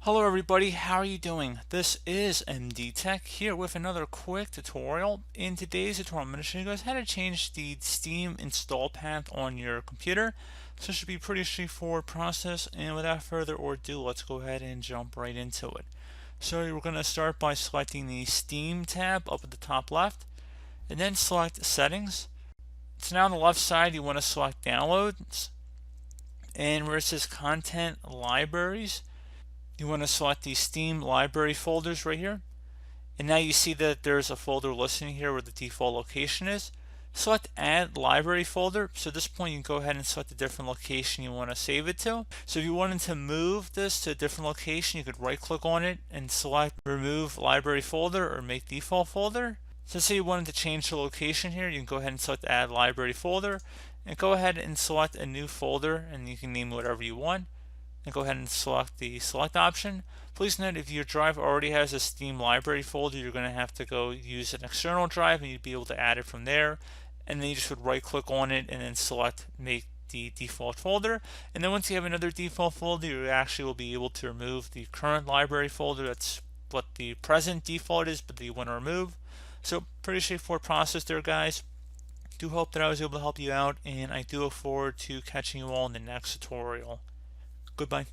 Hello everybody, how are you doing? This is MD Tech here with another quick tutorial. In today's tutorial, I'm going to show you guys how to change the Steam install path on your computer. So it should be a pretty straightforward process, and without further ado, let's go ahead and jump right into it. So we're going to start by selecting the Steam tab up at the top left, and then select Settings. So now on the left side, you want to select Downloads, and where it says Content Libraries, you want to select the Steam library folders right here. And now you see that there's a folder listed here where the default location is. Select Add Library Folder. So at this point, you can go ahead and select a different location you want to save it to. So if you wanted to move this to a different location, you could right click on it and select Remove Library Folder or Make Default Folder. So say you wanted to change the location here, you can go ahead and select Add Library Folder and go ahead and select a new folder, and you can name it whatever you want. And go ahead and select the select option. Please note, if your drive already has a Steam library folder, you're going to have to go use an external drive and you'd be able to add it from there. And then you just would right click on it and then select make the default folder. And then once you have another default folder, you actually will be able to remove the current library folder. That's what the present default is, but that you want to remove. So pretty straightforward process there, guys. Do hope that I was able to help you out, and I do look forward to catching you all in the next tutorial. Goodbye.